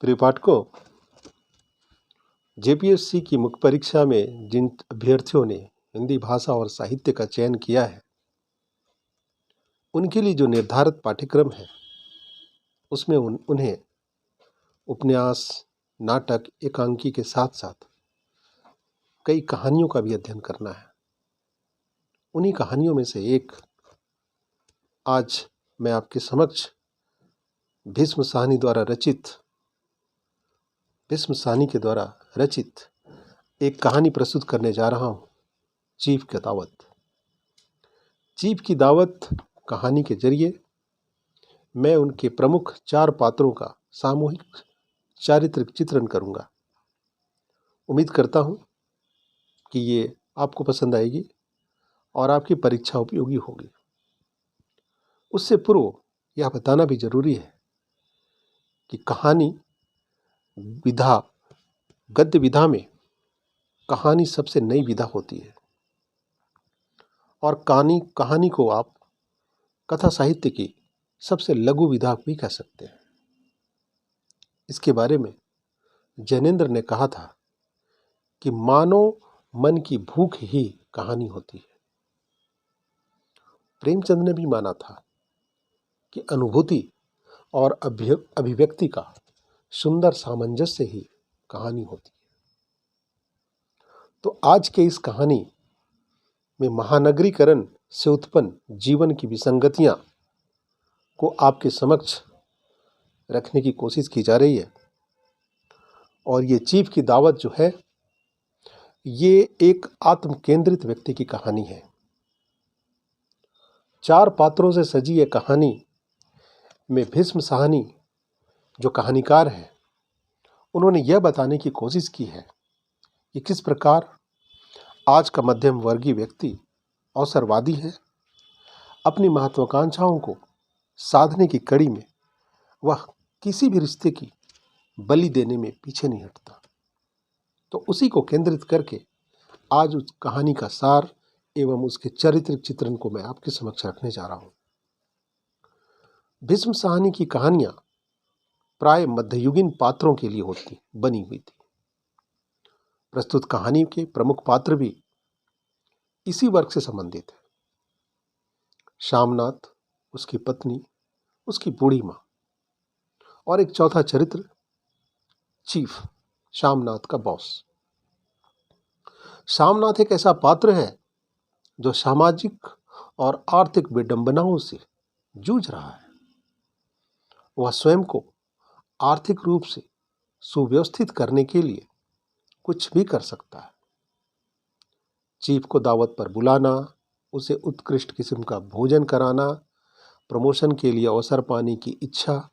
प्रिय पाठकों, जेपीएससी की मुख्य परीक्षा में जिन अभ्यर्थियों ने हिंदी भाषा और साहित्य का चयन किया है, उनके लिए जो निर्धारित पाठ्यक्रम है उसमें उन्हें उपन्यास, नाटक, एकांकी के साथ साथ कई कहानियों का भी अध्ययन करना है। उन्हीं कहानियों में से एक आज मैं आपके समक्ष भीष्म साहनी के द्वारा रचित एक कहानी प्रस्तुत करने जा रहा हूँ, चीफ की दावत। चीफ की दावत कहानी के जरिए मैं उनके प्रमुख 4 पात्रों का सामूहिक चारित्रिक चित्रण करूँगा। उम्मीद करता हूँ कि ये आपको पसंद आएगी और आपकी परीक्षा उपयोगी होगी। उससे पूर्व यह बताना भी जरूरी है कि कहानी विधा, गद्य विधा में कहानी सबसे नई विधा होती है और कहानी को आप कथा साहित्य की सबसे लघु विधा भी कह सकते हैं। इसके बारे में जैनेन्द्र ने कहा था कि मानो मन की भूख ही कहानी होती है। प्रेमचंद ने भी माना था कि अनुभूति और अभिव्यक्ति का सुंदर सामंजस्य ही कहानी होती है। तो आज के इस कहानी में महानगरीकरण से उत्पन्न जीवन की विसंगतियां को आपके समक्ष रखने की कोशिश की जा रही है। और ये चीफ की दावत जो है, ये एक आत्म केंद्रित व्यक्ति की कहानी है। 4 पात्रों से सजी यह कहानी में भीष्म साहनी जो कहानीकार हैं, उन्होंने यह बताने की कोशिश की है कि किस प्रकार आज का मध्यम वर्गीय व्यक्ति अवसरवादी है, अपनी महत्वाकांक्षाओं को साधने की कड़ी में वह किसी भी रिश्ते की बलि देने में पीछे नहीं हटता। तो उसी को केंद्रित करके आज उस कहानी का सार एवं उसके चारित्रिक चित्रण को मैं आपके समक्ष रखने जा रहा हूं। भीष्म साहनी की कहानियां प्राय मध्ययुगीन पात्रों के लिए बनी हुई थी। प्रस्तुत कहानी के प्रमुख पात्र भी इसी वर्ग से संबंधित है। शामनाथ, उसकी पत्नी, उसकी बूढ़ी मां और एक चौथा चरित्र चीफ, शामनाथ का बॉस। शामनाथ एक ऐसा पात्र है जो सामाजिक और आर्थिक विडंबनाओं से जूझ रहा है। वह स्वयं को आर्थिक रूप से सुव्यवस्थित करने के लिए कुछ भी कर सकता है। चीफ को दावत पर बुलाना, उसे उत्कृष्ट किस्म का भोजन कराना, प्रमोशन के लिए अवसर पाने की इच्छा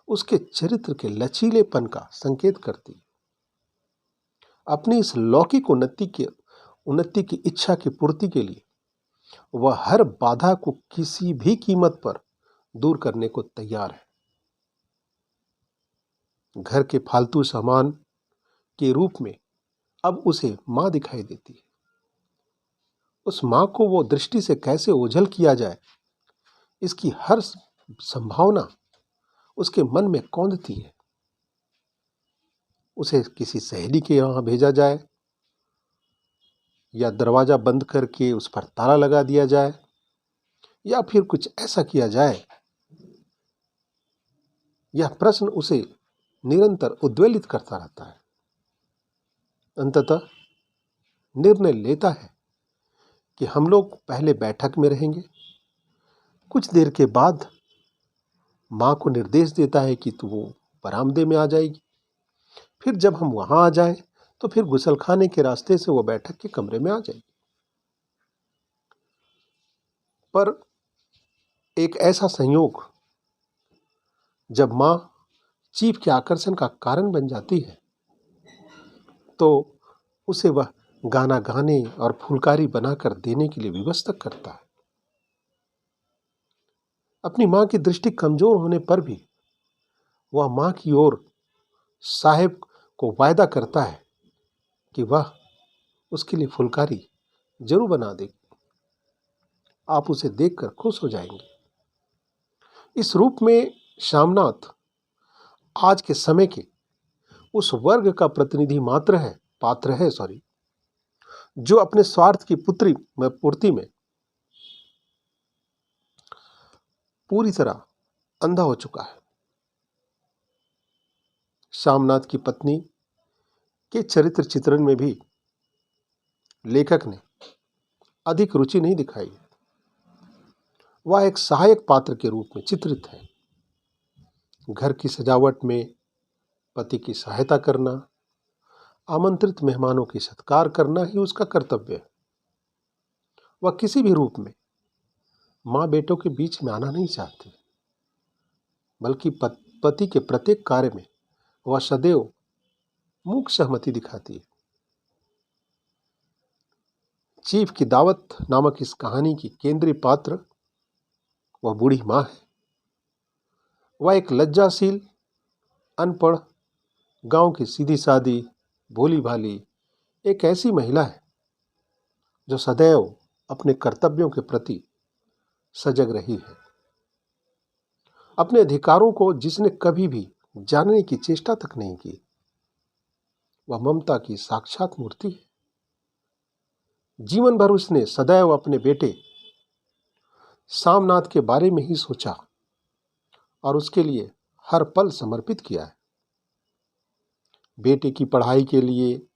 उसके चरित्र के लचीलेपन का संकेत करती है। अपनी इस लौकिक उन्नति की इच्छा की पूर्ति के लिए वह हर बाधा को किसी भी कीमत पर दूर करने को तैयार है। घर के फालतू सामान के रूप में अब उसे मां दिखाई देती है। उस मां को वो दृष्टि से कैसे ओझल किया जाए, इसकी हर संभावना उसके मन में कौंधती है। उसे किसी सहेली के यहां भेजा जाए या दरवाजा बंद करके उस पर ताला लगा दिया जाए या फिर कुछ ऐसा किया जाए, यह प्रश्न उसे निरंतर उद्वेलित करता रहता है। अंततः निर्णय लेता है कि हम लोग पहले बैठक में रहेंगे। कुछ देर के बाद मां को निर्देश देता है कि वो बरामदे में आ जाएगी। फिर जब हम वहां आ जाएं तो फिर गुसलखाने के रास्ते से वो बैठक के कमरे में आ जाएगी। पर एक ऐसा संयोग जब मां चीफ के आकर्षण का कारण बन जाती है तो उसे वह गाना गाने और फुलकारी बनाकर देने के लिए विवश तक करता है। अपनी मां की दृष्टि कमजोर होने पर भी वह मां की ओर साहेब को वायदा करता है कि वह उसके लिए फुलकारी जरूर बना देगी। आप उसे देखकर खुश हो जाएंगे। इस रूप में शामनाथ आज के समय के उस वर्ग का प्रतिनिधि पात्र है जो अपने स्वार्थ की पूर्ति में पूरी तरह अंधा हो चुका है। शामनाथ की पत्नी के चरित्र चित्रण में भी लेखक ने अधिक रुचि नहीं दिखाई। वह एक सहायक पात्र के रूप में चित्रित है। घर की सजावट में पति की सहायता करना, आमंत्रित मेहमानों की सत्कार करना ही उसका कर्तव्य है। वह किसी भी रूप में माँ बेटों के बीच में आना नहीं चाहती, बल्कि पति के प्रत्येक कार्य में वह सदैव मूक सहमति दिखाती है। चीफ की दावत नामक इस कहानी की केंद्रीय पात्र वह बूढ़ी माँ है। वह एक लज्जाशील, अनपढ़, गांव की सीधी सादी, भोली भाली एक ऐसी महिला है जो सदैव अपने कर्तव्यों के प्रति सजग रही है। अपने अधिकारों को जिसने कभी भी जानने की चेष्टा तक नहीं की, वह ममता की साक्षात मूर्ति है। जीवन भर उसने सदैव अपने बेटे सामनाथ के बारे में ही सोचा और उसके लिए हर पल समर्पित किया है। बेटे की पढ़ाई के लिए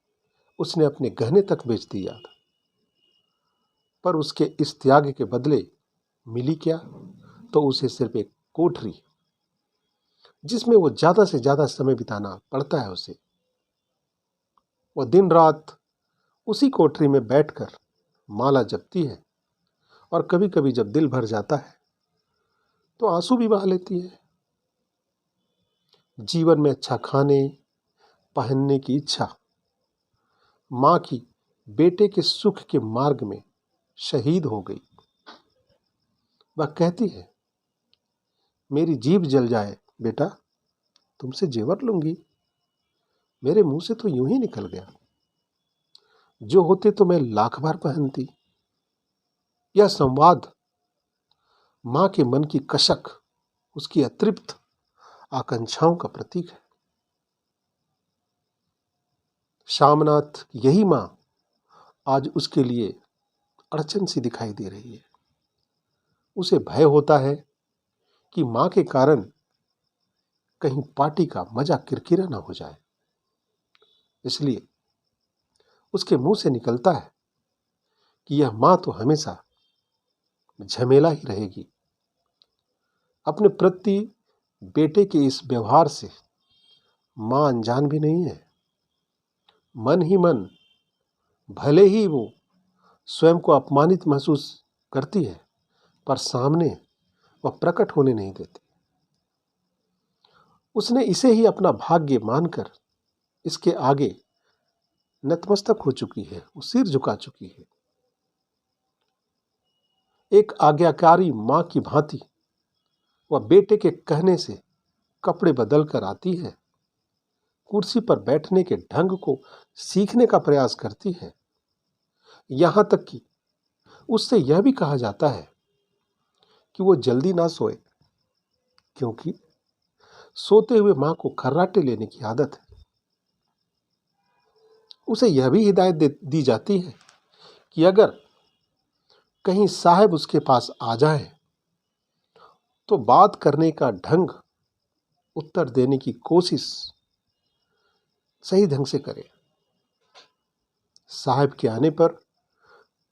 उसने अपने गहने तक बेच दिया था, पर उसके इस त्याग के बदले मिली क्या? तो उसे सिर्फ एक कोठरी, जिसमें वो ज्यादा से ज्यादा समय बिताना पड़ता है उसे। वह दिन रात उसी कोठरी में बैठकर माला जपती है और कभी कभी जब दिल भर जाता है तो आंसू भी बहा लेती है। जीवन में अच्छा खाने पहनने की इच्छा माँ की बेटे के सुख के मार्ग में शहीद हो गई। वह कहती है, मेरी जीभ जल जाए बेटा, तुमसे जेवर लूंगी। मेरे मुंह से तो यूं ही निकल गया, जो होते तो मैं लाख बार पहनती। यह संवाद मां के मन की कसक, उसकी अतृप्त आकांक्षाओं का प्रतीक है। शामनाथ की यही मां आज उसके लिए अड़चन सी दिखाई दे रही है। उसे भय होता है कि मां के कारण कहीं पार्टी का मजा किरकिरा ना हो जाए। इसलिए उसके मुंह से निकलता है कि यह मां तो हमेशा झमेला ही रहेगी। अपने प्रति बेटे के इस व्यवहार से मां अनजान भी नहीं है। मन ही मन भले ही वो स्वयं को अपमानित महसूस करती है, पर सामने वह प्रकट होने नहीं देती। उसने इसे ही अपना भाग्य मानकर इसके आगे नतमस्तक हो चुकी है, वो सिर झुका चुकी है। एक आज्ञाकारी मां की भांति वह बेटे के कहने से कपड़े बदल कर आती है, कुर्सी पर बैठने के ढंग को सीखने का प्रयास करती है। यहां तक कि उससे यह भी कहा जाता है कि वो जल्दी ना सोए, क्योंकि सोते हुए मां को खर्राटे लेने की आदत है। उसे यह भी हिदायत दी जाती है कि अगर कहीं साहब उसके पास आ जाए तो बात करने का ढंग, उत्तर देने की कोशिश सही ढंग से करे। साहब के आने पर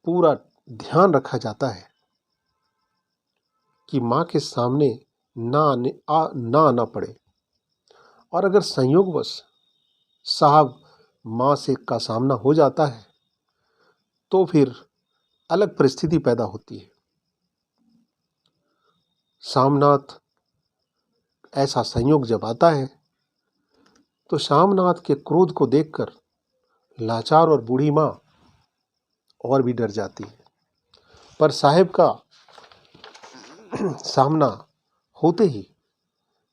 पूरा ध्यान रखा जाता है कि मां के सामने ना आना पड़े, और अगर संयोगवश साहब मां से का सामना हो जाता है तो फिर अलग परिस्थिति पैदा होती है। शामनाथ ऐसा संयोग जब आता है तो शामनाथ के क्रोध को देखकर लाचार और बूढ़ी मां और भी डर जाती है, पर साहब का सामना होते ही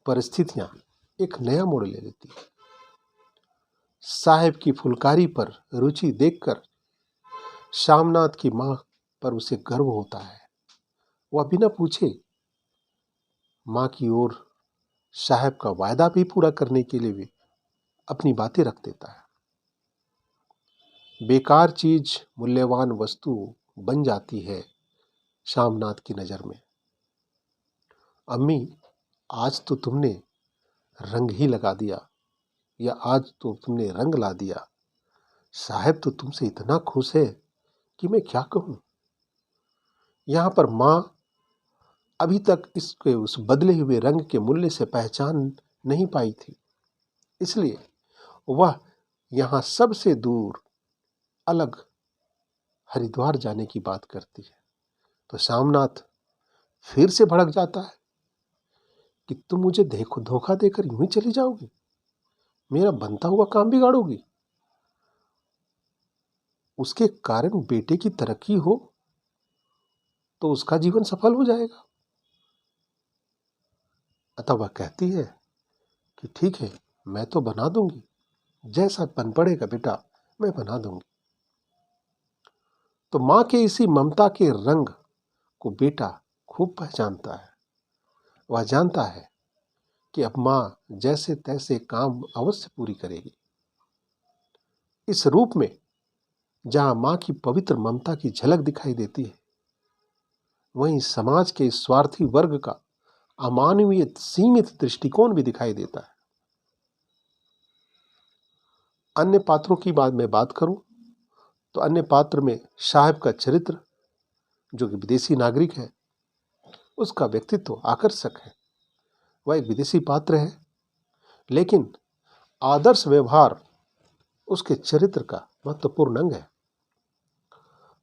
परिस्थितियां एक नया मोड़ ले लेती है। साहब की फुलकारी पर रुचि देखकर शामनाथ की मां पर उसे गर्व होता है। वह बिना पूछे मां की ओर साहब का वायदा भी पूरा करने के लिए भी अपनी बातें रख देता है। बेकार चीज मूल्यवान वस्तु बन जाती है श्यामनाथ की नज़र में। अम्मी, आज तो तुमने रंग ही लगा दिया, या आज तो तुमने रंग ला दिया। साहब तो तुमसे इतना खुश है कि मैं क्या कहूँ। यहाँ पर माँ अभी तक इसके उस बदले हुए रंग के मूल्य से पहचान नहीं पाई थी, इसलिए वह यहाँ सबसे दूर अलग हरिद्वार जाने की बात करती है। तो श्यामनाथ फिर से भड़क जाता है कि तुम मुझे धोखा देकर यूं ही चली जाओगी, मेरा बनता हुआ काम बिगाड़ोगी। उसके कारण बेटे की तरक्की हो तो उसका जीवन सफल हो जाएगा। अतः वह कहती है कि ठीक है, मैं तो बना दूंगी, जैसा बन पड़ेगा बेटा मैं बना दूंगी। तो माँ के इसी ममता के रंग को बेटा खूब पहचानता है। वह जानता है कि अब माँ जैसे तैसे काम अवश्य पूरी करेगी। इस रूप में जहां माँ की पवित्र ममता की झलक दिखाई देती है, वहीं समाज के स्वार्थी वर्ग का अमानवीय सीमित दृष्टिकोण भी दिखाई देता है। अन्य पात्रों की मैं बात करूं तो अन्य पात्र में साहब का चरित्र, जो कि विदेशी नागरिक है, उसका व्यक्तित्व आकर्षक है। वह एक विदेशी पात्र है, लेकिन आदर्श व्यवहार उसके चरित्र का महत्वपूर्ण अंग है।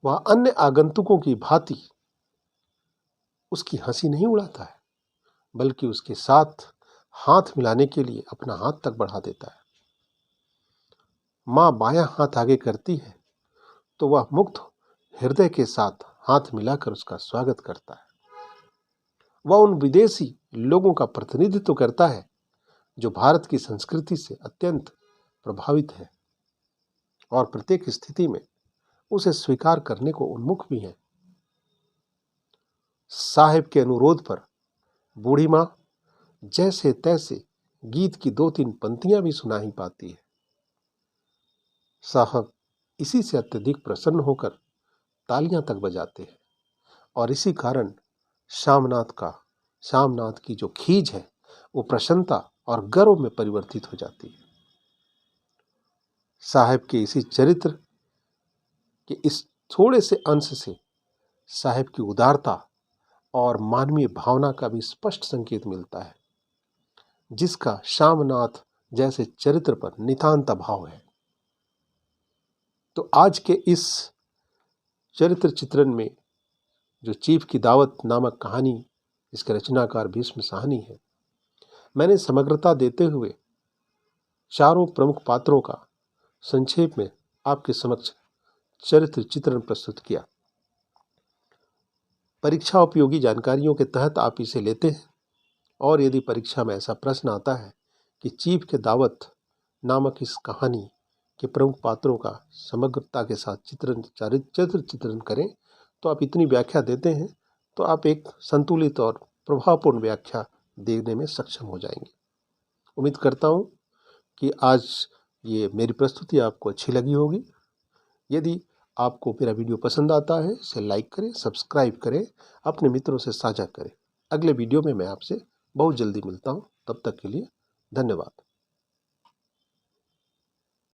वह अन्य आगंतुकों की भांति उसकी हंसी नहीं उड़ाता है, बल्कि उसके साथ हाथ मिलाने के लिए अपना हाथ तक बढ़ा देता है। माँ बायां हाथ आगे करती है तो वह मुक्त हृदय के साथ हाथ मिलाकर उसका स्वागत करता है। वह उन विदेशी लोगों का प्रतिनिधित्व करता है जो भारत की संस्कृति से अत्यंत प्रभावित है और प्रत्येक स्थिति में उसे स्वीकार करने को उन्मुख भी है। साहिब के अनुरोध पर बूढ़ी माँ जैसे तैसे गीत की 2-3 पंक्तियां भी सुना ही पाती है। साहब इसी से अत्यधिक प्रसन्न होकर तालियां तक बजाते हैं और इसी कारण श्यामनाथ की जो खींच है वो प्रसन्नता और गर्व में परिवर्तित हो जाती है। साहब के इसी चरित्र के इस थोड़े से अंश से साहब की उदारता और मानवीय भावना का भी स्पष्ट संकेत मिलता है, जिसका श्यामनाथ जैसे चरित्र पर नितांत अभाव है। तो आज के इस चरित्र चित्रण में जो चीफ की दावत नामक कहानी, इसके रचनाकार भीष्म साहनी है, मैंने समग्रता देते हुए चारों प्रमुख पात्रों का संक्षेप में आपके समक्ष चरित्र चित्रण प्रस्तुत किया। परीक्षा उपयोगी जानकारियों के तहत आप इसे लेते हैं, और यदि परीक्षा में ऐसा प्रश्न आता है कि चीफ के दावत नामक इस कहानी के प्रमुख पात्रों का समग्रता के साथ चरित्र चित्रण करें, तो आप इतनी व्याख्या देते हैं तो आप एक संतुलित और प्रभावपूर्ण व्याख्या देने में सक्षम हो जाएंगे। उम्मीद करता हूँ कि आज ये मेरी प्रस्तुति आपको अच्छी लगी होगी। यदि आपको मेरा वीडियो पसंद आता है, इसे लाइक करें, सब्सक्राइब करें, अपने मित्रों से साझा करें। अगले वीडियो में मैं आपसे बहुत जल्दी मिलता हूँ। तब तक के लिए धन्यवाद।